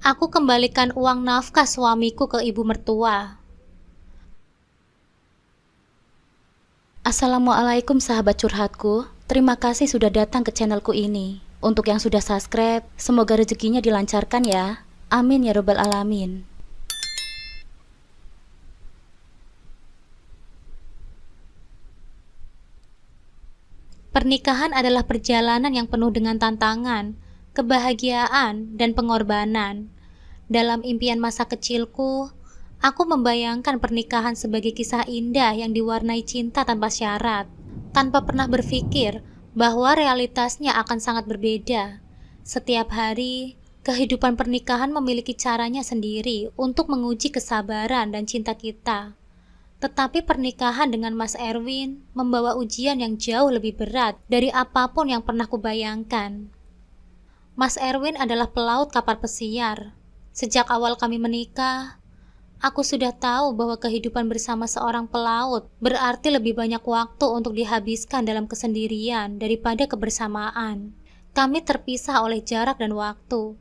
Aku kembalikan uang nafkah suamiku ke ibu mertua. Assalamualaikum sahabat curhatku. Terima kasih sudah datang ke channelku ini. Untuk yang sudah subscribe, semoga rezekinya dilancarkan ya. Amin ya robbal alamin. Pernikahan adalah perjalanan yang penuh dengan tantangan, kebahagiaan, dan pengorbanan. Dalam impian masa kecilku, aku membayangkan pernikahan sebagai kisah indah yang diwarnai cinta tanpa syarat, tanpa pernah berpikir bahwa realitasnya akan sangat berbeda. Setiap hari, kehidupan pernikahan memiliki caranya sendiri untuk menguji kesabaran dan cinta kita. Tetapi pernikahan dengan Mas Erwin membawa ujian yang jauh lebih berat dari apapun yang pernah kubayangkan. Mas Erwin adalah pelaut kapal pesiar. Sejak awal kami menikah, aku sudah tahu bahwa kehidupan bersama seorang pelaut berarti lebih banyak waktu untuk dihabiskan dalam kesendirian daripada kebersamaan. Kami terpisah oleh jarak dan waktu.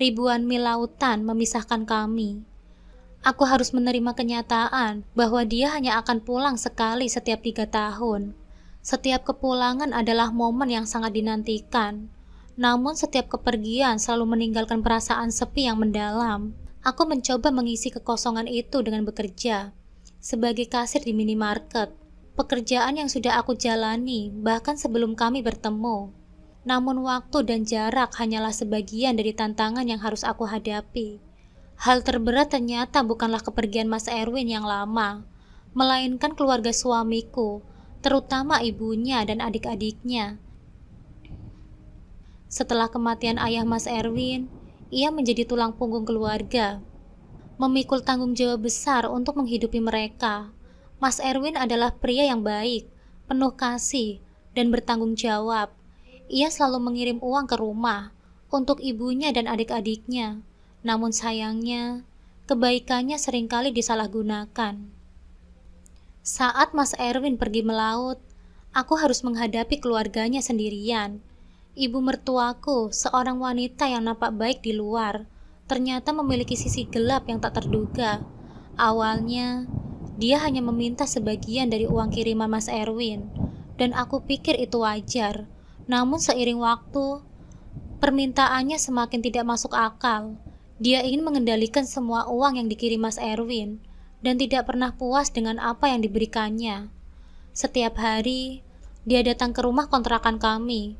Ribuan mil lautan memisahkan kami. Aku harus menerima kenyataan bahwa dia hanya akan pulang sekali setiap 3 tahun. Setiap kepulangan adalah momen yang sangat dinantikan. Namun setiap kepergian selalu meninggalkan perasaan sepi yang mendalam. Aku mencoba mengisi kekosongan itu dengan bekerja sebagai kasir di minimarket. Pekerjaan yang sudah aku jalani bahkan sebelum kami bertemu. Namun waktu dan jarak hanyalah sebagian dari tantangan yang harus aku hadapi. Hal terberat ternyata bukanlah kepergian Mas Erwin yang lama, melainkan keluarga suamiku, terutama ibunya dan adik-adiknya. Setelah kematian ayah Mas Erwin, ia menjadi tulang punggung keluarga, memikul tanggung jawab besar untuk menghidupi mereka. Mas Erwin adalah pria yang baik, penuh kasih, dan bertanggung jawab. Ia selalu mengirim uang ke rumah untuk ibunya dan adik-adiknya. Namun sayangnya, kebaikannya seringkali disalahgunakan. Saat Mas Erwin pergi melaut, aku harus menghadapi keluarganya sendirian. Ibu mertuaku, seorang wanita yang nampak baik di luar, ternyata memiliki sisi gelap yang tak terduga. Awalnya, dia hanya meminta sebagian dari uang kiriman Mas Erwin, dan aku pikir itu wajar. Namun seiring waktu, permintaannya semakin tidak masuk akal. Dia ingin mengendalikan semua uang yang dikirim Mas Erwin dan tidak pernah puas dengan apa yang diberikannya. Setiap hari, dia datang ke rumah kontrakan kami,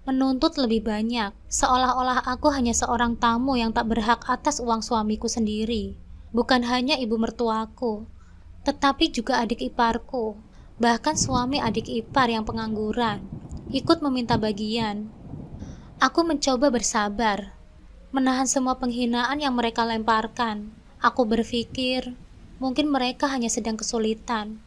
menuntut lebih banyak, seolah-olah aku hanya seorang tamu yang tak berhak atas uang suamiku sendiri. Bukan hanya ibu mertuaku, tetapi juga adik iparku, bahkan suami adik ipar yang pengangguran, ikut meminta bagian. Aku mencoba bersabar, menahan semua penghinaan yang mereka lemparkan. Aku berpikir, mungkin mereka hanya sedang kesulitan.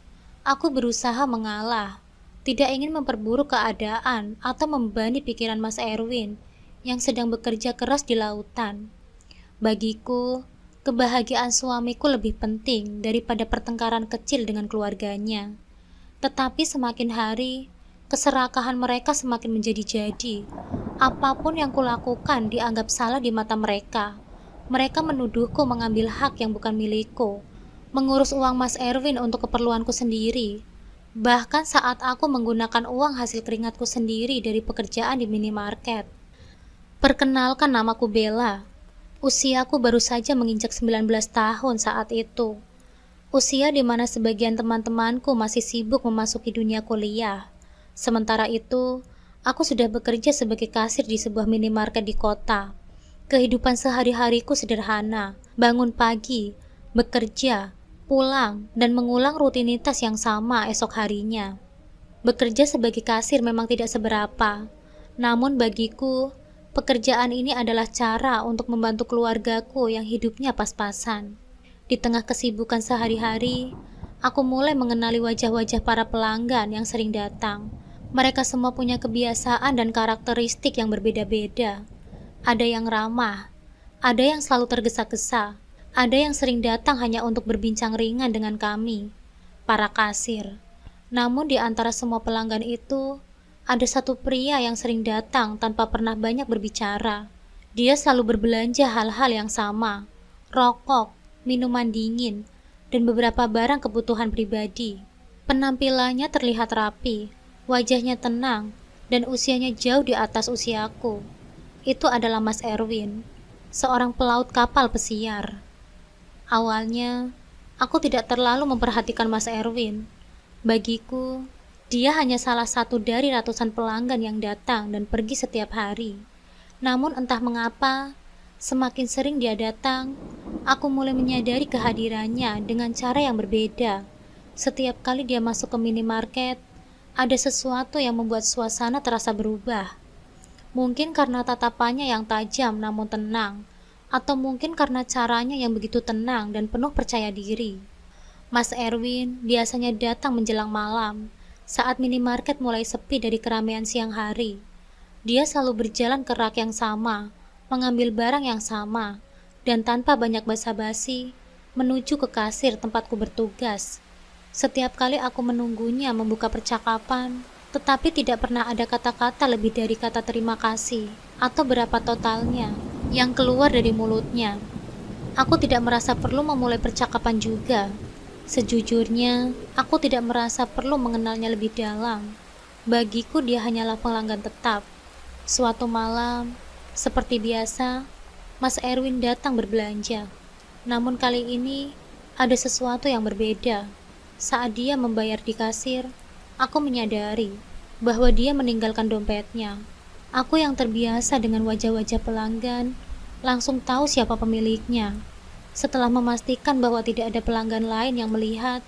Aku berusaha mengalah, tidak ingin memperburuk keadaan atau membebani pikiran Mas Erwin yang sedang bekerja keras di lautan. Bagiku, kebahagiaan suamiku lebih penting daripada pertengkaran kecil dengan keluarganya. Tetapi semakin hari, keserakahan mereka semakin menjadi-jadi. Apapun yang kulakukan dianggap salah di mata mereka. Mereka menuduhku mengambil hak yang bukan milikku, mengurus uang Mas Erwin untuk keperluanku sendiri. Bahkan saat aku menggunakan uang hasil keringatku sendiri dari pekerjaan di minimarket. Perkenalkan, namaku Bella. Usiaku baru saja menginjak 19 tahun saat itu. Usia di mana sebagian teman-temanku masih sibuk memasuki dunia kuliah. Sementara itu, aku sudah bekerja sebagai kasir di sebuah minimarket di kota. Kehidupan sehari-hariku sederhana, bangun pagi, bekerja, pulang, dan mengulang rutinitas yang sama esok harinya. Bekerja sebagai kasir memang tidak seberapa, namun bagiku, pekerjaan ini adalah cara untuk membantu keluargaku yang hidupnya pas-pasan. Di tengah kesibukan sehari-hari, aku mulai mengenali wajah-wajah para pelanggan yang sering datang. Mereka semua punya kebiasaan dan karakteristik yang berbeda-beda. Ada yang ramah, ada yang selalu tergesa-gesa, ada yang sering datang hanya untuk berbincang ringan dengan kami, para kasir. Namun di antara semua pelanggan itu, ada satu pria yang sering datang tanpa pernah banyak berbicara. Dia selalu berbelanja hal-hal yang sama, rokok, minuman dingin, dan beberapa barang kebutuhan pribadi. Penampilannya terlihat rapi, wajahnya tenang, dan usianya jauh di atas usiaku. Itu adalah Mas Erwin, seorang pelaut kapal pesiar. Awalnya, aku tidak terlalu memperhatikan Mas Erwin. Bagiku, dia hanya salah satu dari ratusan pelanggan yang datang dan pergi setiap hari. Namun entah mengapa, semakin sering dia datang, aku mulai menyadari kehadirannya dengan cara yang berbeda. Setiap kali dia masuk ke minimarket, ada sesuatu yang membuat suasana terasa berubah. Mungkin karena tatapannya yang tajam namun tenang, atau mungkin karena caranya yang begitu tenang dan penuh percaya diri. Mas Erwin biasanya datang menjelang malam, saat minimarket mulai sepi dari keramaian siang hari. Dia selalu berjalan ke rak yang sama, mengambil barang yang sama, dan tanpa banyak basa-basi, menuju ke kasir tempatku bertugas. Setiap kali aku menunggunya membuka percakapan, tetapi tidak pernah ada kata-kata lebih dari kata terima kasih, atau berapa totalnya, yang keluar dari mulutnya. Aku tidak merasa perlu memulai percakapan juga. Sejujurnya, aku tidak merasa perlu mengenalnya lebih dalam. Bagiku dia hanyalah pelanggan tetap. Suatu malam, seperti biasa, Mas Erwin datang berbelanja. Namun kali ini, ada sesuatu yang berbeda. Saat dia membayar di kasir, aku menyadari bahwa dia meninggalkan dompetnya. Aku yang terbiasa dengan wajah-wajah pelanggan, langsung tahu siapa pemiliknya. Setelah memastikan bahwa tidak ada pelanggan lain yang melihat,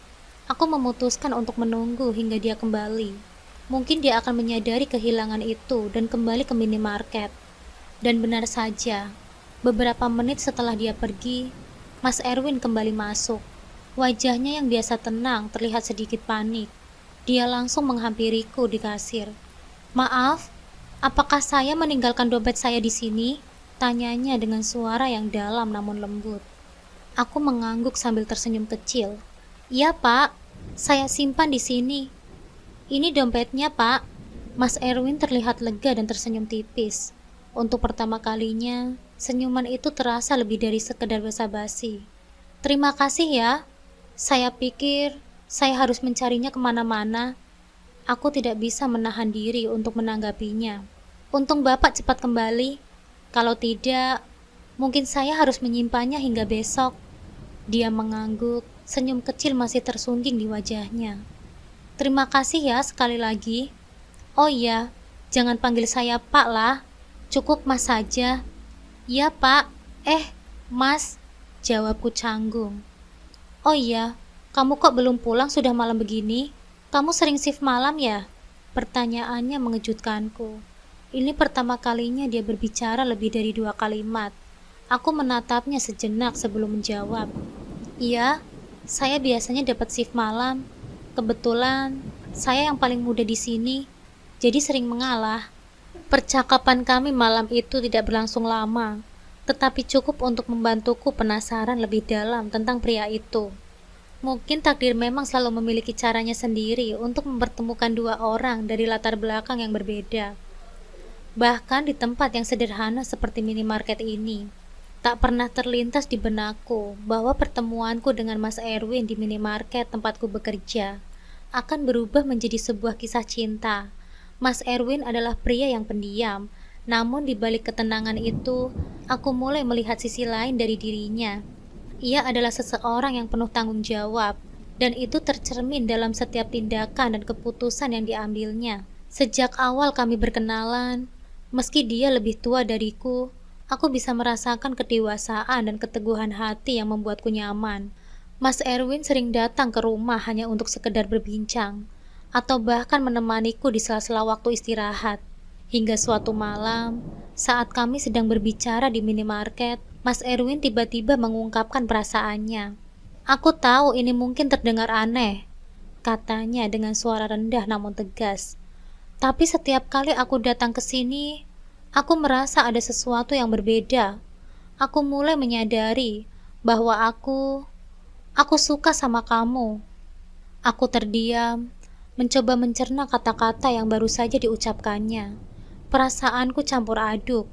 aku memutuskan untuk menunggu hingga dia kembali. Mungkin dia akan menyadari kehilangan itu dan kembali ke minimarket. Dan benar saja, beberapa menit setelah dia pergi, Mas Erwin kembali masuk. Wajahnya yang biasa tenang terlihat sedikit panik. Dia langsung menghampiriku di kasir. "Maaf, apakah saya meninggalkan dompet saya di sini?" Tanyanya dengan suara yang dalam namun lembut. Aku mengangguk sambil tersenyum kecil. "Iya, Pak. Saya simpan di sini." "Ini dompetnya, Pak." Mas Erwin terlihat lega dan tersenyum tipis. Untuk pertama kalinya, senyuman itu terasa lebih dari sekedar basa-basi. "Terima kasih ya. Saya pikir saya harus mencarinya kemana-mana." Aku tidak bisa menahan diri untuk menanggapinya. "Untung Bapak cepat kembali. Kalau tidak, mungkin saya harus menyimpannya hingga besok." Dia mengangguk, senyum kecil masih tersungging di wajahnya. "Terima kasih ya sekali lagi. Oh iya, jangan panggil saya Pak lah. Cukup Mas saja." "Ya Pak." Mas," jawabku canggung. "Oh iya, kamu kok belum pulang, sudah malam begini? Kamu sering shift malam ya?" Pertanyaannya mengejutkanku. Ini pertama kalinya dia berbicara lebih dari 2 kalimat. Aku menatapnya sejenak sebelum menjawab. "Iya, saya biasanya dapat shift malam. Kebetulan, saya yang paling muda di sini, jadi sering mengalah." Percakapan kami malam itu tidak berlangsung lama, tetapi cukup untuk membantuku penasaran lebih dalam tentang pria itu. Mungkin takdir memang selalu memiliki caranya sendiri untuk mempertemukan dua orang dari latar belakang yang berbeda. Bahkan di tempat yang sederhana seperti minimarket ini, tak pernah terlintas di benakku bahwa pertemuanku dengan Mas Erwin di minimarket tempatku bekerja akan berubah menjadi sebuah kisah cinta. Mas Erwin adalah pria yang pendiam, namun di balik ketenangan itu, aku mulai melihat sisi lain dari dirinya. Ia adalah seseorang yang penuh tanggung jawab, dan itu tercermin dalam setiap tindakan dan keputusan yang diambilnya. Sejak awal kami berkenalan, meski dia lebih tua dariku, aku bisa merasakan kedewasaan dan keteguhan hati yang membuatku nyaman. Mas Erwin sering datang ke rumah hanya untuk sekedar berbincang, atau bahkan menemaniku di sela-sela waktu istirahat. Hingga suatu malam, saat kami sedang berbicara di minimarket, Mas Erwin tiba-tiba mengungkapkan perasaannya. "Aku tahu ini mungkin terdengar aneh," katanya dengan suara rendah namun tegas. "Tapi setiap kali aku datang ke sini, aku merasa ada sesuatu yang berbeda. Aku mulai menyadari bahwa aku suka sama kamu." Aku terdiam, mencoba mencerna kata-kata yang baru saja diucapkannya. Perasaanku campur aduk.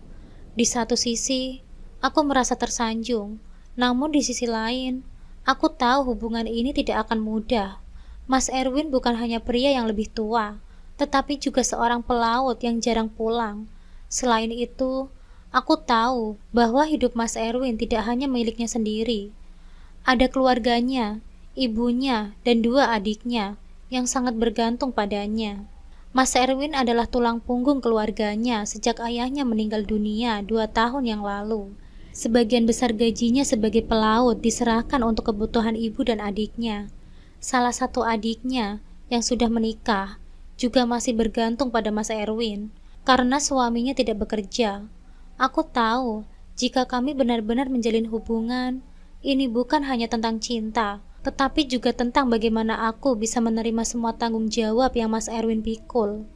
Di satu sisi, aku merasa tersanjung, namun di sisi lain, aku tahu hubungan ini tidak akan mudah. Mas Erwin bukan hanya pria yang lebih tua, tetapi juga seorang pelaut yang jarang pulang. Selain itu, aku tahu bahwa hidup Mas Erwin tidak hanya miliknya sendiri. Ada keluarganya, ibunya, dan 2 adiknya yang sangat bergantung padanya. Mas Erwin adalah tulang punggung keluarganya sejak ayahnya meninggal dunia 2 tahun yang lalu. Sebagian besar gajinya sebagai pelaut diserahkan untuk kebutuhan ibu dan adiknya. Salah satu adiknya yang sudah menikah juga masih bergantung pada Mas Erwin karena suaminya tidak bekerja. Aku tahu jika kami benar-benar menjalin hubungan, ini bukan hanya tentang cinta, tetapi juga tentang bagaimana aku bisa menerima semua tanggung jawab yang Mas Erwin pikul.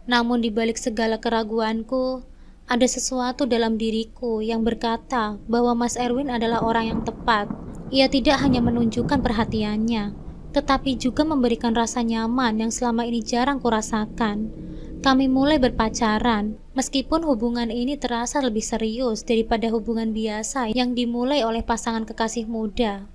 Namun di balik segala keraguanku, ada sesuatu dalam diriku yang berkata bahwa Mas Erwin adalah orang yang tepat. Ia tidak hanya menunjukkan perhatiannya, tetapi juga memberikan rasa nyaman yang selama ini jarang kurasakan. Kami mulai berpacaran, meskipun hubungan ini terasa lebih serius daripada hubungan biasa yang dimulai oleh pasangan kekasih muda.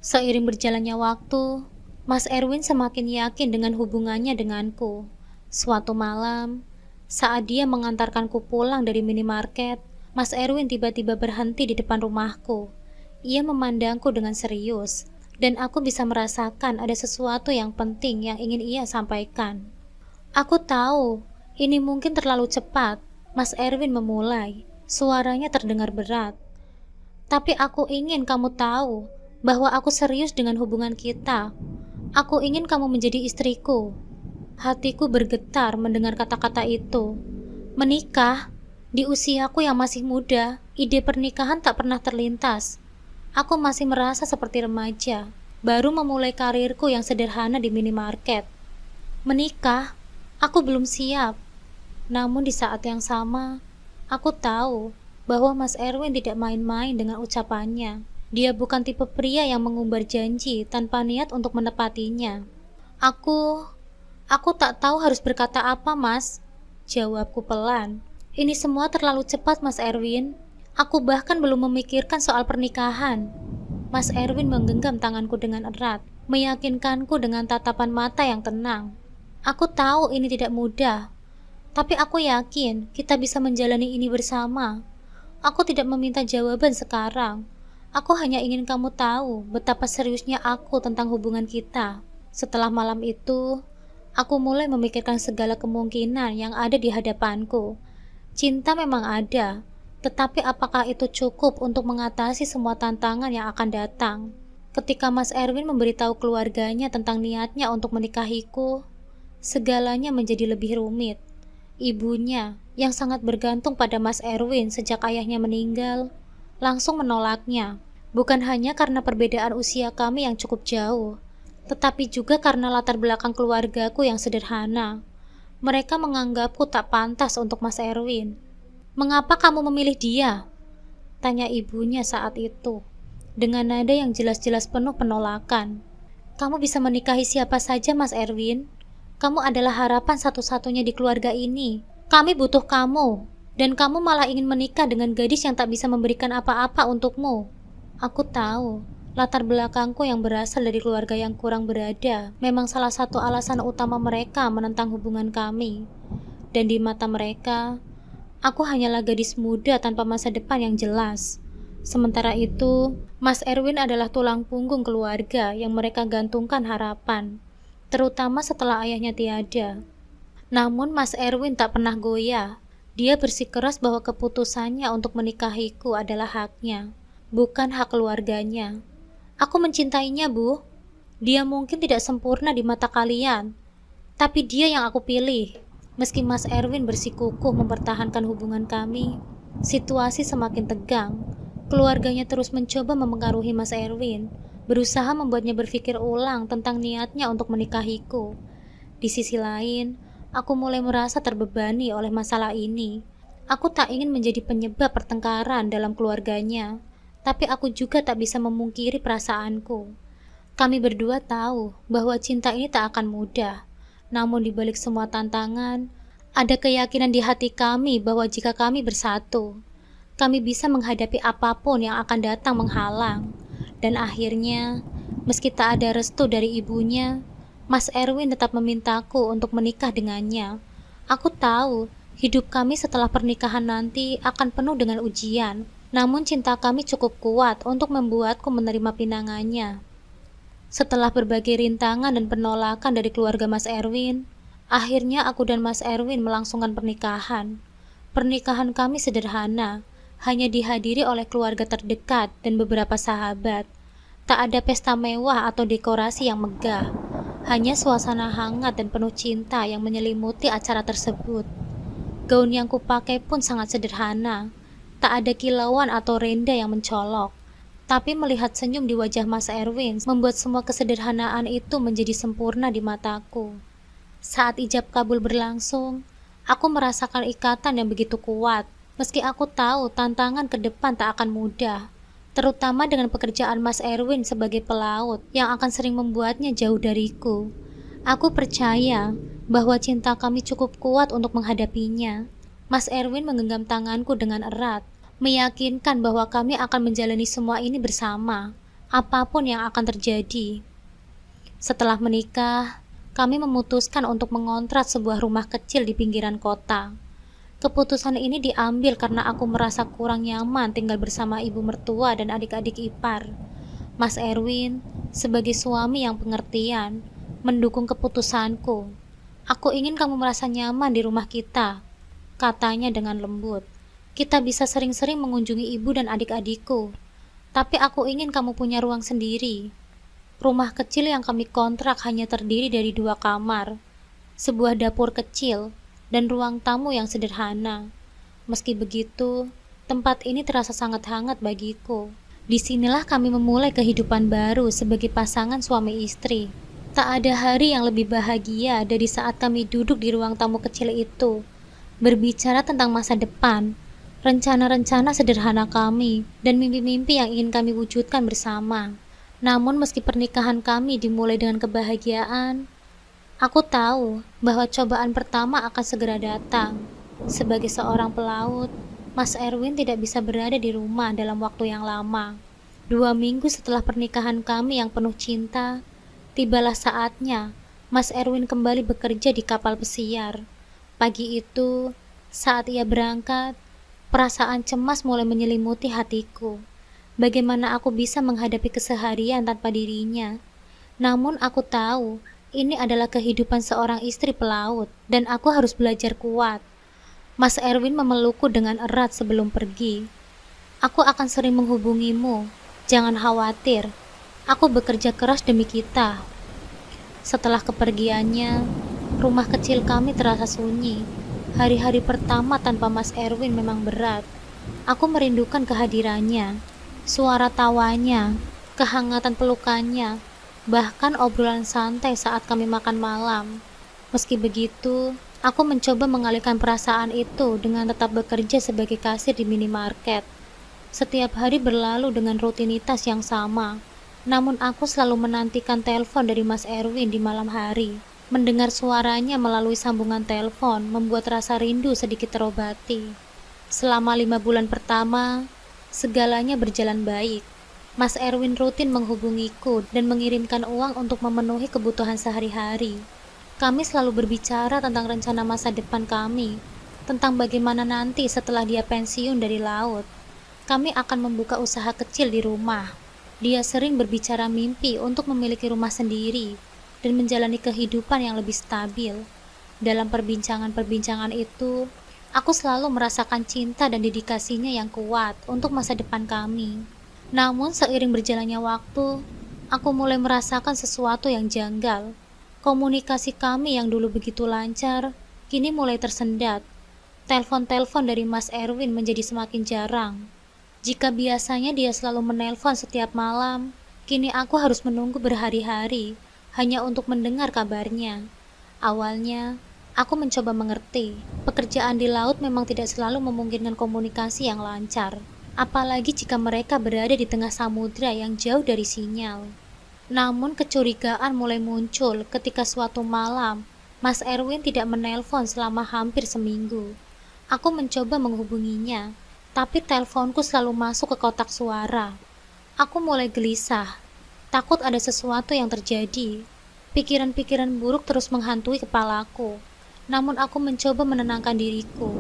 Seiring berjalannya waktu, Mas Erwin semakin yakin dengan hubungannya denganku. Suatu malam, saat dia mengantarkanku pulang dari minimarket, Mas Erwin tiba-tiba berhenti di depan rumahku. Ia memandangku dengan serius, dan aku bisa merasakan ada sesuatu yang penting yang ingin ia sampaikan. Aku tahu, ini mungkin terlalu cepat. Mas Erwin memulai, suaranya terdengar berat. Tapi aku ingin kamu tahu bahwa aku serius dengan hubungan kita. Aku ingin kamu menjadi istriku. Hatiku bergetar mendengar kata-kata itu. Menikah? Di usiaku yang masih muda, ide pernikahan tak pernah terlintas. Aku masih merasa seperti remaja, baru memulai karirku yang sederhana di minimarket. Menikah? Aku belum siap. Namun di saat yang sama, aku tahu bahwa Mas Erwin tidak main-main dengan ucapannya. Dia bukan tipe pria yang mengumbar janji tanpa niat untuk menepatinya. Aku tak tahu harus berkata apa, Mas. Jawabku pelan. Ini semua terlalu cepat, Mas Erwin. Aku bahkan belum memikirkan soal pernikahan. Mas Erwin menggenggam tanganku dengan erat, meyakinkanku dengan tatapan mata yang tenang. Aku tahu ini tidak mudah, tapi aku yakin kita bisa menjalani ini bersama. Aku tidak meminta jawaban sekarang. Aku hanya ingin kamu tahu betapa seriusnya aku tentang hubungan kita. Setelah malam itu, aku mulai memikirkan segala kemungkinan yang ada di hadapanku. Cinta memang ada, tetapi apakah itu cukup untuk mengatasi semua tantangan yang akan datang? Ketika Mas Erwin memberitahu keluarganya tentang niatnya untuk menikahiku, segalanya menjadi lebih rumit. Ibunya, yang sangat bergantung pada Mas Erwin sejak ayahnya meninggal, langsung menolaknya, bukan hanya karena perbedaan usia kami yang cukup jauh, tetapi juga karena latar belakang keluargaku yang sederhana. Mereka menganggapku tak pantas untuk Mas Erwin. "Mengapa kamu memilih dia?" tanya ibunya saat itu, dengan nada yang jelas-jelas penuh penolakan. "Kamu bisa menikahi siapa saja, Mas Erwin. Kamu adalah harapan satu-satunya di keluarga ini. Kami butuh kamu. Dan kamu malah ingin menikah dengan gadis yang tak bisa memberikan apa-apa untukmu." Aku tahu, latar belakangku yang berasal dari keluarga yang kurang berada memang salah satu alasan utama mereka menentang hubungan kami. Dan di mata mereka, aku hanyalah gadis muda tanpa masa depan yang jelas. Sementara itu, Mas Erwin adalah tulang punggung keluarga yang mereka gantungkan harapan, terutama setelah ayahnya tiada. Namun Mas Erwin tak pernah goyah. Dia bersikeras bahwa keputusannya untuk menikahiku adalah haknya, bukan hak keluarganya. "Aku mencintainya, Bu. Dia mungkin tidak sempurna di mata kalian, tapi dia yang aku pilih." Meski Mas Erwin bersikukuh mempertahankan hubungan kami, situasi semakin tegang. Keluarganya terus mencoba memengaruhi Mas Erwin, berusaha membuatnya berpikir ulang tentang niatnya untuk menikahiku. Di sisi lain, aku mulai merasa terbebani oleh masalah ini. Aku tak ingin menjadi penyebab pertengkaran dalam keluarganya, tapi aku juga tak bisa memungkiri perasaanku. Kami berdua tahu bahwa cinta ini tak akan mudah, namun di balik semua tantangan, Ada keyakinan di hati kami bahwa jika kami bersatu, kami bisa menghadapi apapun yang akan datang menghalang. Dan akhirnya, meski tak ada restu dari ibunya, Mas Erwin tetap memintaku untuk menikah dengannya. Aku tahu, hidup kami setelah pernikahan nanti akan penuh dengan ujian, namun cinta kami cukup kuat untuk membuatku menerima pinangannya. Setelah berbagai rintangan dan penolakan dari keluarga Mas Erwin, akhirnya aku dan Mas Erwin melangsungkan pernikahan. Pernikahan kami sederhana, hanya dihadiri oleh keluarga terdekat dan beberapa sahabat. Tak ada pesta mewah atau dekorasi yang megah, hanya suasana hangat dan penuh cinta yang menyelimuti acara tersebut. Gaun yang kupakai pun sangat sederhana, tak ada kilauan atau renda yang mencolok. Tapi melihat senyum di wajah Mas Erwin membuat semua kesederhanaan itu menjadi sempurna di mataku. Saat ijab kabul berlangsung, aku merasakan ikatan yang begitu kuat, meski aku tahu tantangan ke depan tak akan mudah, terutama dengan pekerjaan Mas Erwin sebagai pelaut yang akan sering membuatnya jauh dariku. Aku percaya bahwa cinta kami cukup kuat untuk menghadapinya. Mas Erwin menggenggam tanganku dengan erat, meyakinkan bahwa kami akan menjalani semua ini bersama, apapun yang akan terjadi. Setelah menikah, kami memutuskan untuk mengontrak sebuah rumah kecil di pinggiran kota. Keputusan ini diambil karena aku merasa kurang nyaman tinggal bersama ibu mertua dan adik-adik ipar. Mas Erwin, sebagai suami yang pengertian, mendukung keputusanku. Aku ingin kamu merasa nyaman di rumah kita, katanya dengan lembut. Kita bisa sering-sering mengunjungi ibu dan adik-adikku, tapi aku ingin kamu punya ruang sendiri. Rumah kecil yang kami kontrak hanya terdiri dari 2 kamar, sebuah dapur kecil, dan ruang tamu yang sederhana. Meski begitu, tempat ini terasa sangat hangat bagiku. Disinilah kami memulai kehidupan baru sebagai pasangan suami istri. Tak ada hari yang lebih bahagia dari saat kami duduk di ruang tamu kecil itu, berbicara tentang masa depan, rencana-rencana sederhana kami, dan mimpi-mimpi yang ingin kami wujudkan bersama. Namun meski pernikahan kami dimulai dengan kebahagiaan, aku tahu bahwa cobaan pertama akan segera datang. Sebagai seorang pelaut, Mas Erwin tidak bisa berada di rumah dalam waktu yang lama. 2 minggu setelah pernikahan kami yang penuh cinta, tibalah saatnya Mas Erwin kembali bekerja di kapal pesiar. Pagi itu, saat ia berangkat, perasaan cemas mulai menyelimuti hatiku. Bagaimana aku bisa menghadapi keseharian tanpa dirinya? Namun aku tahu, ini adalah kehidupan seorang istri pelaut, dan aku harus belajar kuat. Mas Erwin memelukku dengan erat sebelum pergi. Aku akan sering menghubungimu, jangan khawatir. Aku bekerja keras demi kita. Setelah kepergiannya, rumah kecil kami terasa sunyi. Hari-hari pertama tanpa Mas Erwin memang berat. Aku merindukan kehadirannya, suara tawanya, kehangatan pelukannya, bahkan obrolan santai saat kami makan malam. Meski begitu, aku mencoba mengalihkan perasaan itu dengan tetap bekerja sebagai kasir di minimarket. Setiap hari berlalu dengan rutinitas yang sama, namun aku selalu menantikan telepon dari Mas Erwin di malam hari. Mendengar suaranya melalui sambungan telepon membuat rasa rindu sedikit terobati. Selama 5 bulan pertama, segalanya berjalan baik. Mas Erwin rutin menghubungiku dan mengirimkan uang untuk memenuhi kebutuhan sehari-hari. Kami selalu berbicara tentang rencana masa depan kami, tentang bagaimana nanti setelah dia pensiun dari laut. Kami akan membuka usaha kecil di rumah. Dia sering berbicara mimpi untuk memiliki rumah sendiri dan menjalani kehidupan yang lebih stabil. Dalam perbincangan-perbincangan itu, aku selalu merasakan cinta dan dedikasinya yang kuat untuk masa depan kami. Namun seiring berjalannya waktu, aku mulai merasakan sesuatu yang janggal. Komunikasi kami yang dulu begitu lancar, kini mulai tersendat. Telepon-telepon dari Mas Erwin menjadi semakin jarang. Jika biasanya dia selalu menelpon setiap malam, kini aku harus menunggu berhari-hari hanya untuk mendengar kabarnya. Awalnya, aku mencoba mengerti. Pekerjaan di laut memang tidak selalu memungkinkan komunikasi yang lancar, apalagi jika mereka berada di tengah samudra yang jauh dari sinyal. Namun kecurigaan mulai muncul ketika suatu malam, Mas Erwin tidak menelpon selama hampir seminggu. Aku mencoba menghubunginya, tapi teleponku selalu masuk ke kotak suara. Aku mulai gelisah, takut ada sesuatu yang terjadi. Pikiran-pikiran buruk terus menghantui kepalaku. Namun aku mencoba menenangkan diriku,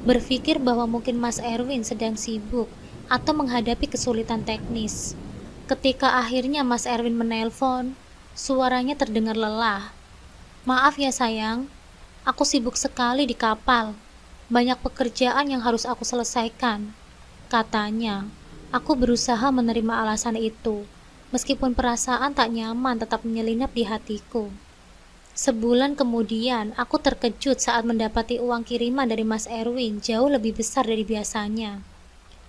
berpikir bahwa mungkin Mas Erwin sedang sibuk atau menghadapi kesulitan teknis. Ketika akhirnya Mas Erwin menelpon, suaranya terdengar lelah. "Maaf ya sayang, aku sibuk sekali di kapal. Banyak pekerjaan yang harus aku selesaikan," katanya. Aku berusaha menerima alasan itu, meskipun perasaan tak nyaman tetap menyelinap di hatiku. Sebulan kemudian, aku terkejut saat mendapati uang kiriman dari Mas Erwin jauh lebih besar dari biasanya.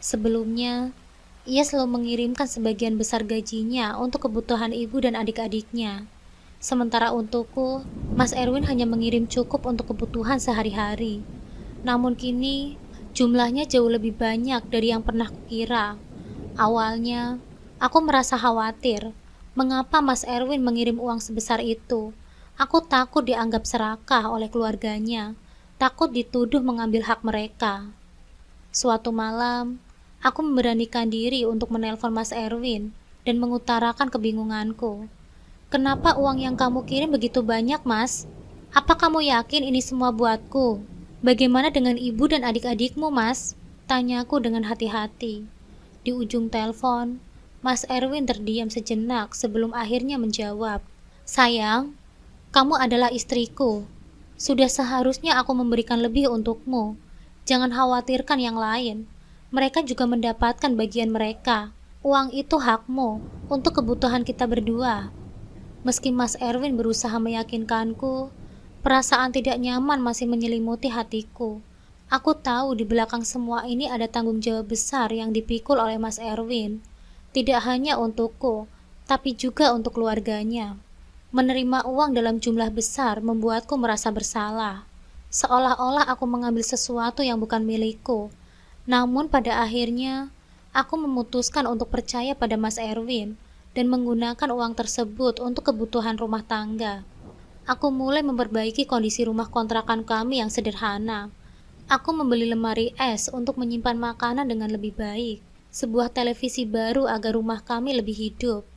Sebelumnya, ia selalu mengirimkan sebagian besar gajinya untuk kebutuhan ibu dan adik-adiknya. Sementara untukku, Mas Erwin hanya mengirim cukup untuk kebutuhan sehari-hari. Namun kini, jumlahnya jauh lebih banyak dari yang pernah kukira. Awalnya, aku merasa khawatir. Mengapa Mas Erwin mengirim uang sebesar itu? Aku takut dianggap serakah oleh keluarganya, takut dituduh mengambil hak mereka. Suatu malam, aku memberanikan diri untuk menelpon Mas Erwin dan mengutarakan kebingunganku. "Kenapa uang yang kamu kirim begitu banyak, Mas? Apa kamu yakin ini semua buatku? Bagaimana dengan ibu dan adik-adikmu, Mas?" tanyaku dengan hati-hati. Di ujung telepon, Mas Erwin terdiam sejenak sebelum akhirnya menjawab, "Sayang, kamu adalah istriku. Sudah seharusnya aku memberikan lebih untukmu. Jangan khawatirkan yang lain. Mereka juga mendapatkan bagian mereka. Uang itu hakmu untuk kebutuhan kita berdua." Meski Mas Erwin berusaha meyakinkanku, perasaan tidak nyaman masih menyelimuti hatiku. Aku tahu di belakang semua ini ada tanggung jawab besar yang dipikul oleh Mas Erwin. Tidak hanya untukku, tapi juga untuk keluarganya. Menerima uang dalam jumlah besar membuatku merasa bersalah, seolah-olah aku mengambil sesuatu yang bukan milikku. Namun pada akhirnya, aku memutuskan untuk percaya pada Mas Erwin dan menggunakan uang tersebut untuk kebutuhan rumah tangga. Aku mulai memperbaiki kondisi rumah kontrakan kami yang sederhana. Aku membeli lemari es untuk menyimpan makanan dengan lebih baik, sebuah televisi baru agar rumah kami lebih hidup,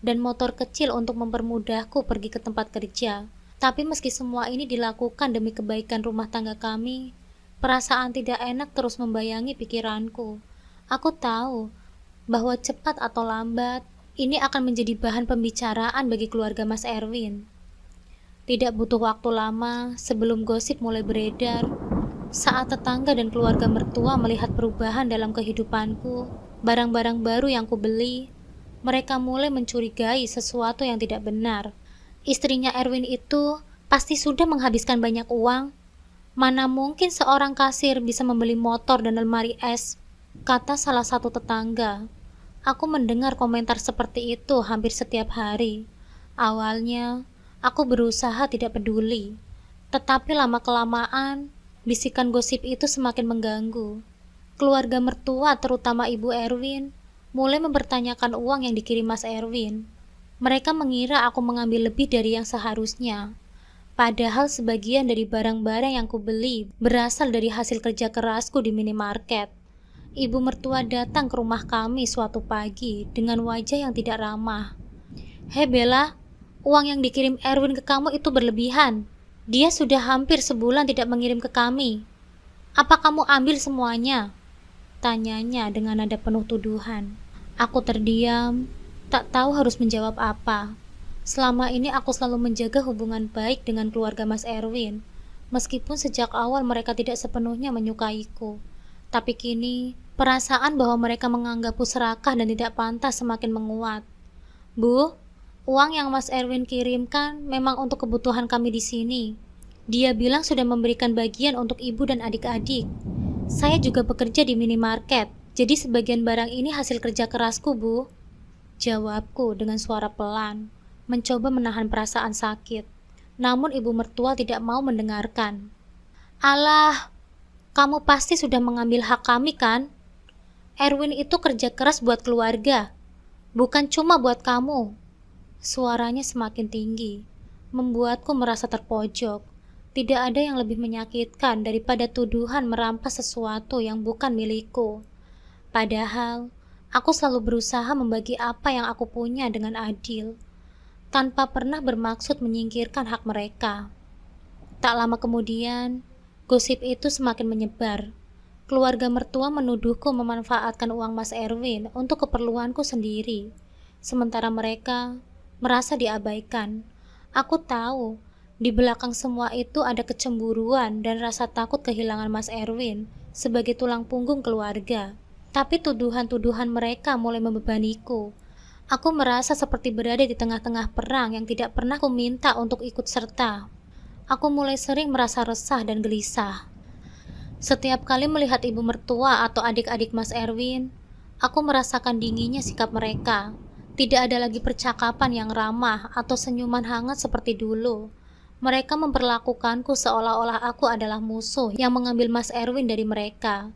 dan motor kecil untuk mempermudahku pergi ke tempat kerja. Tapi meski semua ini dilakukan demi kebaikan rumah tangga kami, perasaan tidak enak terus membayangi pikiranku. Aku tahu bahwa cepat atau lambat, ini akan menjadi bahan pembicaraan bagi keluarga Mas Erwin. Tidak butuh waktu lama sebelum gosip mulai beredar. Saat tetangga dan keluarga mertua melihat perubahan dalam kehidupanku, barang-barang baru yang kubeli, mereka mulai mencurigai sesuatu yang tidak benar. Istrinya Erwin itu pasti sudah menghabiskan banyak uang. Mana mungkin seorang kasir bisa membeli motor dan lemari es, kata salah satu tetangga. Aku mendengar komentar seperti itu hampir setiap hari. Awalnya, aku berusaha tidak peduli. Tetapi lama-kelamaan, bisikan gosip itu semakin mengganggu. Keluarga mertua, terutama Ibu Erwin, mulai mempertanyakan uang yang dikirim Mas Erwin. Mereka mengira aku mengambil lebih dari yang seharusnya. Padahal sebagian dari barang-barang yang kubeli berasal dari hasil kerja kerasku di minimarket. Ibu mertua datang ke rumah kami suatu pagi dengan wajah yang tidak ramah. "Hei Bella, uang yang dikirim Erwin ke kamu itu berlebihan. Dia sudah hampir sebulan tidak mengirim ke kami. Apa kamu ambil semuanya?" tanyanya dengan nada penuh tuduhan. Aku terdiam, tak tahu harus menjawab apa. Selama ini aku selalu menjaga hubungan baik dengan keluarga Mas Erwin, meskipun sejak awal mereka tidak sepenuhnya menyukaiku. Tapi kini, perasaan bahwa mereka menganggapku serakah dan tidak pantas semakin menguat. "Bu, uang yang Mas Erwin kirimkan memang untuk kebutuhan kami di sini. Dia bilang sudah memberikan bagian untuk ibu dan adik-adik. Saya juga bekerja di minimarket, jadi sebagian barang ini hasil kerja kerasku, Bu," jawabku dengan suara pelan, mencoba menahan perasaan sakit. Namun ibu mertua tidak mau mendengarkan. "Alah, kamu pasti sudah mengambil hak kami kan? Erwin itu kerja keras buat keluarga, bukan cuma buat kamu." Suaranya semakin tinggi, membuatku merasa terpojok. Tidak ada yang lebih menyakitkan daripada tuduhan merampas sesuatu yang bukan milikku. Padahal, aku selalu berusaha membagi apa yang aku punya dengan adil, tanpa pernah bermaksud menyingkirkan hak mereka. Tak lama kemudian, gosip itu semakin menyebar. Keluarga mertua menuduhku memanfaatkan uang Mas Erwin untuk keperluanku sendiri, sementara mereka merasa diabaikan. Aku tahu, di belakang semua itu ada kecemburuan dan rasa takut kehilangan Mas Erwin sebagai tulang punggung keluarga. Tapi tuduhan-tuduhan mereka mulai membebaniku. Aku merasa seperti berada di tengah-tengah perang yang tidak pernah ku minta untuk ikut serta. Aku mulai sering merasa resah dan gelisah. Setiap kali melihat ibu mertua atau adik-adik Mas Erwin, aku merasakan dinginnya sikap mereka. Tidak ada lagi percakapan yang ramah atau senyuman hangat seperti dulu. Mereka memperlakukanku seolah-olah aku adalah musuh yang mengambil Mas Erwin dari mereka.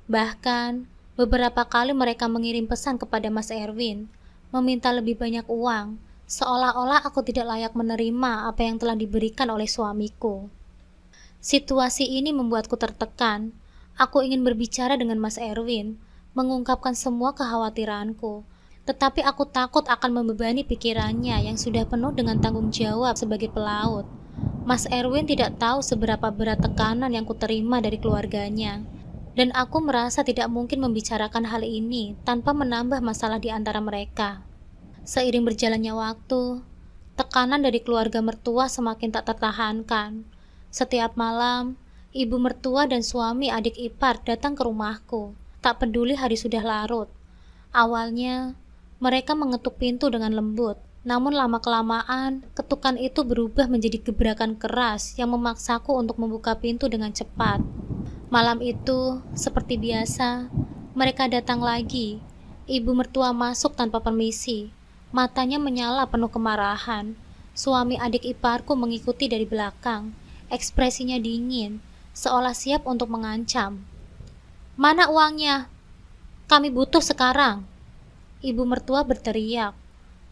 Bahkan, beberapa kali mereka mengirim pesan kepada Mas Erwin, meminta lebih banyak uang, seolah-olah aku tidak layak menerima apa yang telah diberikan oleh suamiku. Situasi ini membuatku tertekan. Aku ingin berbicara dengan Mas Erwin, mengungkapkan semua kekhawatiranku. Tetapi aku takut akan membebani pikirannya yang sudah penuh dengan tanggung jawab sebagai pelaut. Mas Erwin tidak tahu seberapa berat tekanan yang kuterima dari keluarganya. Dan aku merasa tidak mungkin membicarakan hal ini tanpa menambah masalah di antara mereka. Seiring berjalannya waktu, tekanan dari keluarga mertua semakin tak tertahankan. Setiap malam, ibu mertua dan suami adik ipar datang ke rumahku, tak peduli hari sudah larut. Awalnya, mereka mengetuk pintu dengan lembut, namun lama-kelamaan, ketukan itu berubah menjadi gebrakan keras yang memaksaku untuk membuka pintu dengan cepat. Malam itu, seperti biasa, mereka datang lagi. Ibu mertua masuk tanpa permisi. Matanya menyala penuh kemarahan. Suami adik iparku mengikuti dari belakang. Ekspresinya dingin, seolah siap untuk mengancam. "Mana uangnya? Kami butuh sekarang!" Ibu mertua berteriak,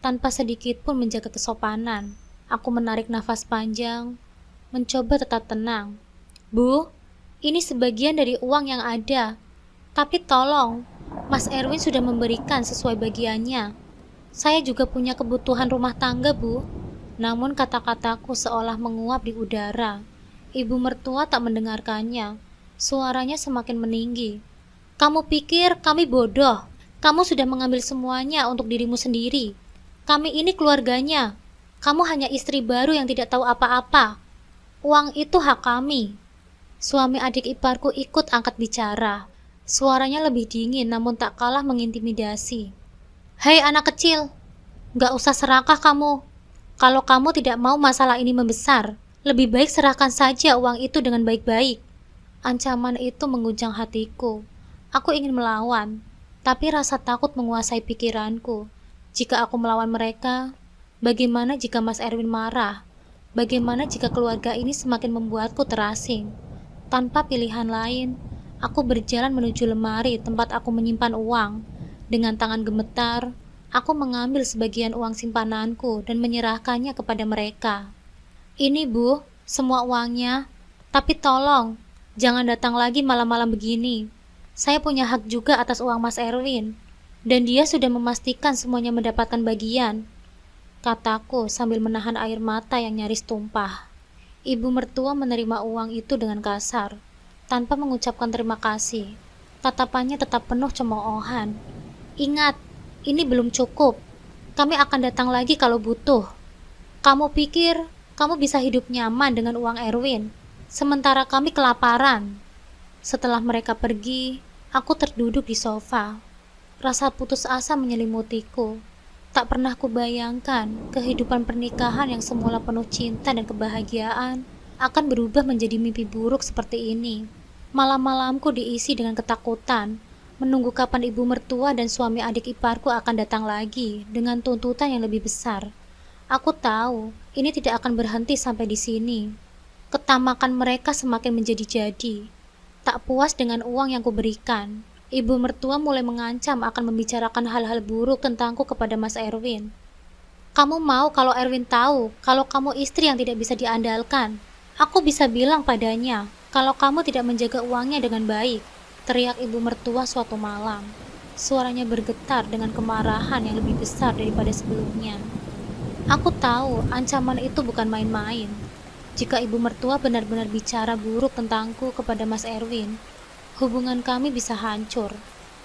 tanpa sedikit pun menjaga kesopanan. Aku menarik nafas panjang, mencoba tetap tenang. "Bu, ini sebagian dari uang yang ada. Tapi tolong, Mas Erwin sudah memberikan sesuai bagiannya. Saya juga punya kebutuhan rumah tangga, Bu." Namun kata-kataku seolah menguap di udara. Ibu mertua tak mendengarkannya. Suaranya semakin meninggi. "Kamu pikir kami bodoh? Kamu sudah mengambil semuanya untuk dirimu sendiri. Kami ini keluarganya. Kamu hanya istri baru yang tidak tahu apa-apa. Uang itu hak kami." Suami adik iparku ikut angkat bicara. Suaranya lebih dingin namun tak kalah mengintimidasi. "Hei anak kecil, gak usah serakah kamu. Kalau kamu tidak mau masalah ini membesar, lebih baik serahkan saja uang itu dengan baik-baik." Ancaman itu mengguncang hatiku. Aku ingin melawan, tapi rasa takut menguasai pikiranku. Jika aku melawan mereka, bagaimana jika Mas Erwin marah? Bagaimana jika keluarga ini semakin membuatku terasing? Tanpa pilihan lain, aku berjalan menuju lemari tempat aku menyimpan uang. Dengan tangan gemetar, aku mengambil sebagian uang simpananku dan menyerahkannya kepada mereka. "Ini Bu, semua uangnya. Tapi tolong, jangan datang lagi malam-malam begini. Saya punya hak juga atas uang Mas Erwin. Dan dia sudah memastikan semuanya mendapatkan bagian," kataku sambil menahan air mata yang nyaris tumpah. Ibu mertua menerima uang itu dengan kasar, tanpa mengucapkan terima kasih. Tatapannya tetap penuh cemoohan. "Ingat, ini belum cukup. Kami akan datang lagi kalau butuh. Kamu pikir kamu bisa hidup nyaman dengan uang Erwin, sementara kami kelaparan?" Setelah mereka pergi, aku terduduk di sofa. Rasa putus asa menyelimutiku. Tak pernah kubayangkan kehidupan pernikahan yang semula penuh cinta dan kebahagiaan akan berubah menjadi mimpi buruk seperti ini. Malam-malamku diisi dengan ketakutan, menunggu kapan ibu mertua dan suami adik iparku akan datang lagi dengan tuntutan yang lebih besar. Aku tahu ini tidak akan berhenti sampai di sini. Ketamakan mereka semakin menjadi-jadi. Tak puas dengan uang yang kuberikan, ibu mertua mulai mengancam akan membicarakan hal-hal buruk tentangku kepada Mas Erwin. "Kamu mau kalau Erwin tahu kalau kamu istri yang tidak bisa diandalkan? Aku bisa bilang padanya, kalau kamu tidak menjaga uangnya dengan baik, teriak ibu mertua suatu malam. Suaranya bergetar dengan kemarahan yang lebih besar daripada sebelumnya. Aku tahu ancaman itu bukan main-main. Jika ibu mertua benar-benar bicara buruk tentangku kepada Mas Erwin, hubungan kami bisa hancur.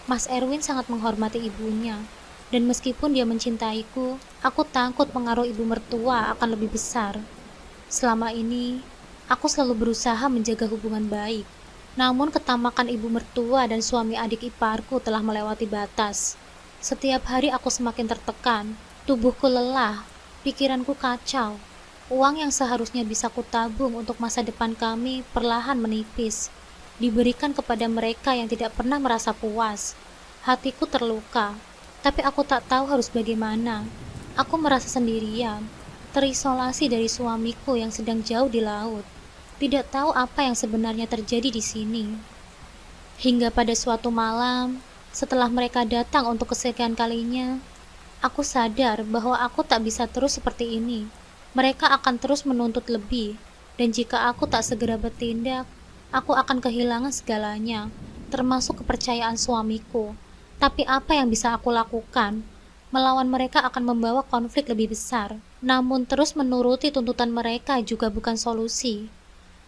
Mas Erwin sangat menghormati ibunya, dan meskipun dia mencintaiku, aku takut pengaruh ibu mertua akan lebih besar. Selama ini, aku selalu berusaha menjaga hubungan baik. Namun ketamakan ibu mertua dan suami adik iparku telah melewati batas. Setiap hari aku semakin tertekan, tubuhku lelah, pikiranku kacau. Uang yang seharusnya bisa kutabung untuk masa depan kami perlahan menipis, diberikan kepada mereka yang tidak pernah merasa puas. Hatiku terluka, tapi aku tak tahu harus bagaimana. Aku merasa sendirian, terisolasi dari suamiku yang sedang jauh di laut. Tidak tahu apa yang sebenarnya terjadi di sini. Hingga pada suatu malam, setelah mereka datang untuk kesekian kalinya, aku sadar bahwa aku tak bisa terus seperti ini. Mereka akan terus menuntut lebih, dan jika aku tak segera bertindak, aku akan kehilangan segalanya, termasuk kepercayaan suamiku. Tapi apa yang bisa aku lakukan? Melawan mereka akan membawa konflik lebih besar. Namun terus menuruti tuntutan mereka juga bukan solusi.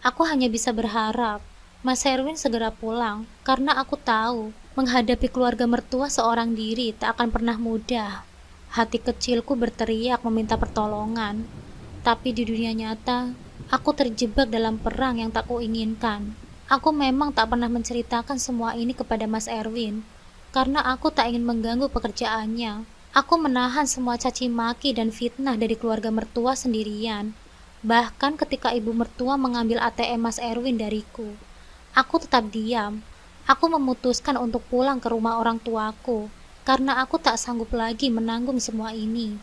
Aku hanya bisa berharap Mas Erwin segera pulang, karena aku tahu menghadapi keluarga mertua seorang diri tak akan pernah mudah. Hati kecilku berteriak meminta pertolongan, tapi di dunia nyata, aku terjebak dalam perang yang tak kuinginkan. Aku memang tak pernah menceritakan semua ini kepada Mas Erwin, karena aku tak ingin mengganggu pekerjaannya. Aku menahan semua caci maki dan fitnah dari keluarga mertua sendirian. Bahkan ketika ibu mertua mengambil ATM Mas Erwin dariku, aku tetap diam. Aku memutuskan untuk pulang ke rumah orang tuaku, karena aku tak sanggup lagi menanggung semua ini.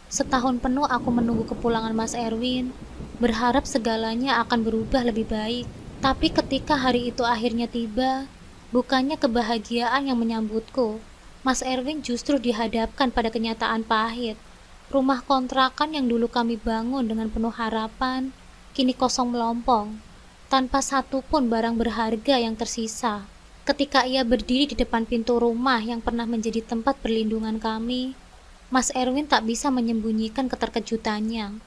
Setahun penuh aku menunggu kepulangan Mas Erwin, berharap segalanya akan berubah lebih baik. Tapi ketika hari itu akhirnya tiba, bukannya kebahagiaan yang menyambutku, Mas Erwin justru dihadapkan pada kenyataan pahit. Rumah kontrakan yang dulu kami bangun dengan penuh harapan, kini kosong melompong, tanpa satu pun barang berharga yang tersisa. Ketika ia berdiri di depan pintu rumah yang pernah menjadi tempat perlindungan kami, Mas Erwin tak bisa menyembunyikan keterkejutannya.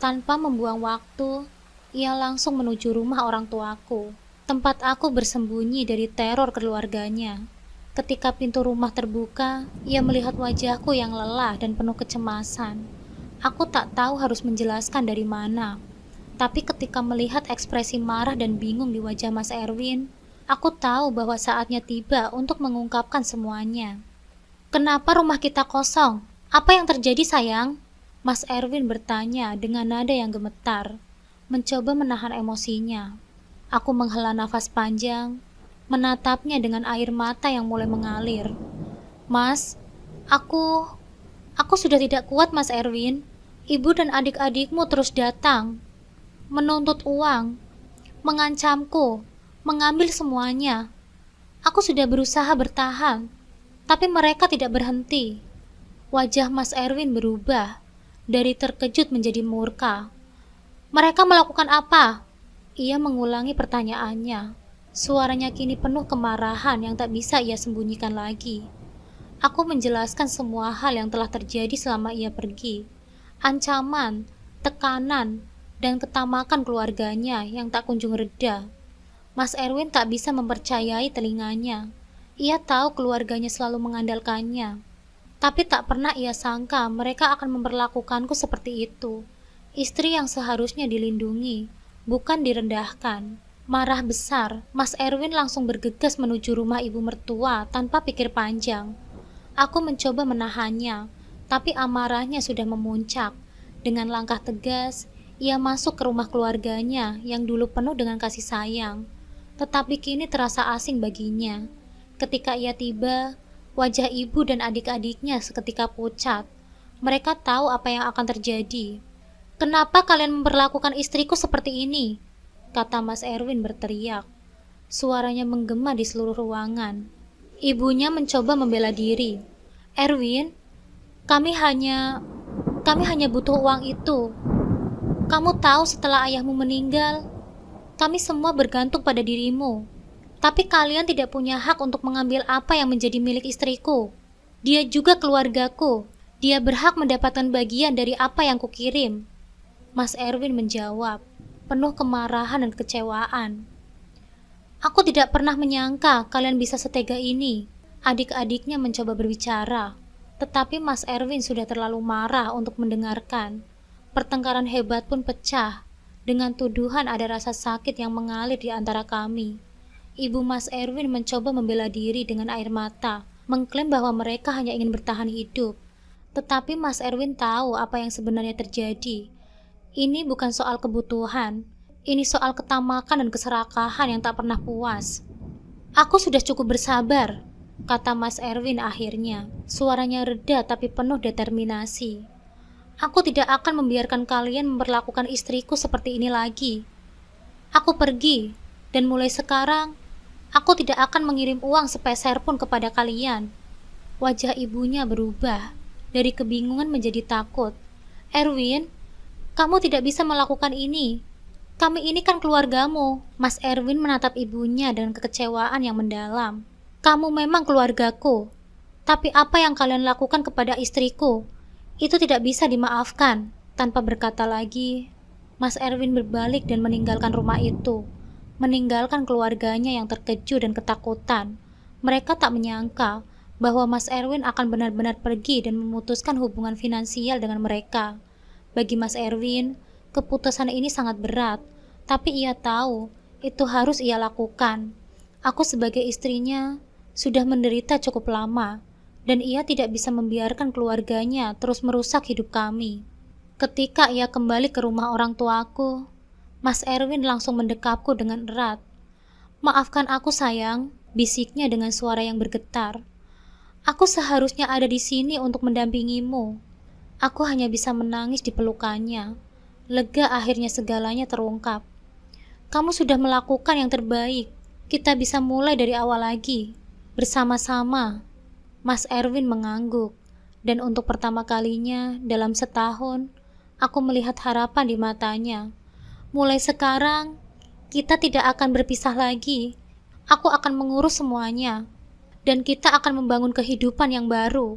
Tanpa membuang waktu, ia langsung menuju rumah orang tuaku, tempat aku bersembunyi dari teror keluarganya. Ketika pintu rumah terbuka, ia melihat wajahku yang lelah dan penuh kecemasan. Aku tak tahu harus menjelaskan dari mana. Tapi ketika melihat ekspresi marah dan bingung di wajah Mas Erwin, aku tahu bahwa saatnya tiba untuk mengungkapkan semuanya. "Kenapa rumah kita kosong? Apa yang terjadi, sayang?" Mas Erwin bertanya dengan nada yang gemetar, mencoba menahan emosinya. Aku menghela nafas panjang, menatapnya dengan air mata yang mulai mengalir. "Mas, aku sudah tidak kuat, Mas Erwin. Ibu dan adik-adikmu terus datang, menuntut uang, mengancamku, mengambil semuanya. Aku sudah berusaha bertahan, tapi mereka tidak berhenti." Wajah Mas Erwin berubah, dari terkejut menjadi murka. "Mereka melakukan apa?" Ia mengulangi pertanyaannya. Suaranya kini penuh kemarahan yang tak bisa ia sembunyikan lagi. Aku menjelaskan semua hal yang telah terjadi selama ia pergi. Ancaman, tekanan, dan ketamakan keluarganya yang tak kunjung reda. Mas Erwin tak bisa mempercayai telinganya. Ia tahu keluarganya selalu mengandalkannya. Tapi tak pernah ia sangka mereka akan memperlakukanku seperti itu. Istri yang seharusnya dilindungi, bukan direndahkan. Marah besar, Mas Erwin langsung bergegas menuju rumah ibu mertua tanpa pikir panjang. Aku mencoba menahannya, tapi amarahnya sudah memuncak. Dengan langkah tegas, ia masuk ke rumah keluarganya yang dulu penuh dengan kasih sayang, tetapi kini terasa asing baginya. Ketika ia tiba, wajah ibu dan adik-adiknya seketika pucat. Mereka tahu apa yang akan terjadi. "Kenapa kalian memperlakukan istriku seperti ini?" kata Mas Erwin berteriak. Suaranya menggema di seluruh ruangan. Ibunya mencoba membela diri. "Erwin, kami hanya butuh uang itu. Kamu tahu setelah ayahmu meninggal, kami semua bergantung pada dirimu. Tapi kalian tidak punya hak untuk mengambil apa yang menjadi milik istriku. Dia juga keluargaku. Dia berhak mendapatkan bagian dari apa yang kukirim. Mas Erwin menjawab, penuh kemarahan dan kecewaan. Aku tidak pernah menyangka kalian bisa setega ini. Adik-adiknya mencoba berbicara, tetapi Mas Erwin sudah terlalu marah untuk mendengarkan. Pertengkaran hebat pun pecah. Dengan tuduhan ada rasa sakit yang mengalir di antara kami. Ibu Mas Erwin mencoba membela diri dengan air mata, mengklaim bahwa mereka hanya ingin bertahan hidup. Tetapi Mas Erwin tahu apa yang sebenarnya terjadi. Ini bukan soal kebutuhan, ini soal ketamakan dan keserakahan yang tak pernah puas. Aku sudah cukup bersabar, kata Mas Erwin akhirnya. Suaranya reda tapi penuh determinasi. Aku tidak akan membiarkan kalian memperlakukan istriku seperti ini lagi. Aku pergi, dan mulai sekarang, aku tidak akan mengirim uang sepeser pun kepada kalian. Wajah ibunya berubah, dari kebingungan menjadi takut. Erwin, kamu tidak bisa melakukan ini. Kami ini kan keluargamu. Mas Erwin menatap ibunya dengan kekecewaan yang mendalam. Kamu memang keluargaku, tapi apa yang kalian lakukan kepada istriku, itu tidak bisa dimaafkan. Tanpa berkata lagi, Mas Erwin berbalik dan meninggalkan rumah itu. Meninggalkan keluarganya yang terkejut dan ketakutan. Mereka tak menyangka bahwa Mas Erwin akan benar-benar pergi dan memutuskan hubungan finansial dengan mereka. Bagi Mas Erwin, keputusan ini sangat berat, tapi ia tahu itu harus ia lakukan. Aku sebagai istrinya sudah menderita cukup lama, dan ia tidak bisa membiarkan keluarganya terus merusak hidup kami. Ketika ia kembali ke rumah orang tuaku, Mas Erwin langsung mendekapku dengan erat. Maafkan aku sayang, bisiknya dengan suara yang bergetar. Aku seharusnya ada di sini untuk mendampingimu. Aku hanya bisa menangis di pelukannya. Lega akhirnya segalanya terungkap. Kamu sudah melakukan yang terbaik. Kita bisa mulai dari awal lagi. Bersama-sama. Mas Erwin mengangguk. Dan untuk pertama kalinya dalam setahun, aku melihat harapan di matanya. Mulai sekarang, kita tidak akan berpisah lagi. Aku akan mengurus semuanya. Dan kita akan membangun kehidupan yang baru,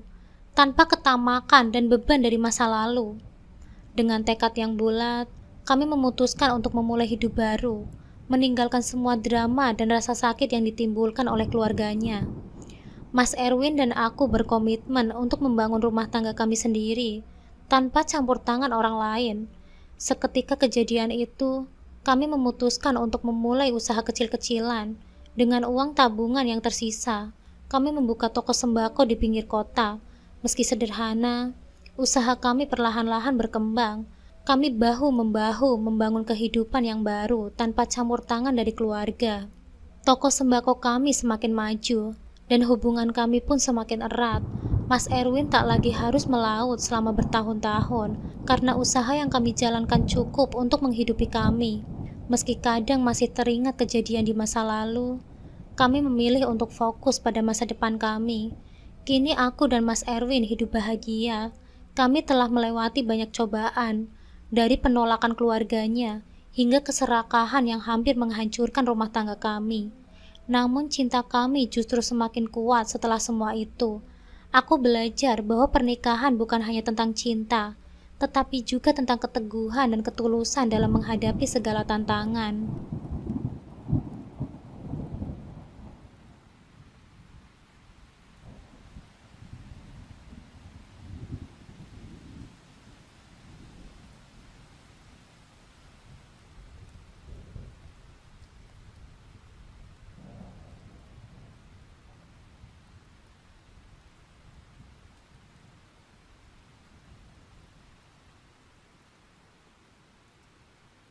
tanpa ketamakan dan beban dari masa lalu. Dengan tekad yang bulat, kami memutuskan untuk memulai hidup baru, meninggalkan semua drama dan rasa sakit yang ditimbulkan oleh keluarganya. Mas Erwin dan aku berkomitmen untuk membangun rumah tangga kami sendiri, tanpa campur tangan orang lain. Seketika kejadian itu, kami memutuskan untuk memulai usaha kecil-kecilan. Dengan uang tabungan yang tersisa, kami membuka toko sembako di pinggir kota. Meski sederhana, usaha kami perlahan-lahan berkembang. Kami bahu-membahu membangun kehidupan yang baru tanpa campur tangan dari keluarga. Toko sembako kami semakin maju, dan hubungan kami pun semakin erat. Mas Erwin tak lagi harus melaut selama bertahun-tahun, karena usaha yang kami jalankan cukup untuk menghidupi kami. Meski kadang masih teringat kejadian di masa lalu, kami memilih untuk fokus pada masa depan kami. Kini aku dan Mas Erwin hidup bahagia. Kami telah melewati banyak cobaan, dari penolakan keluarganya, hingga keserakahan yang hampir menghancurkan rumah tangga kami. Namun cinta kami justru semakin kuat setelah semua itu. Aku belajar bahwa pernikahan bukan hanya tentang cinta, tetapi juga tentang keteguhan dan ketulusan dalam menghadapi segala tantangan.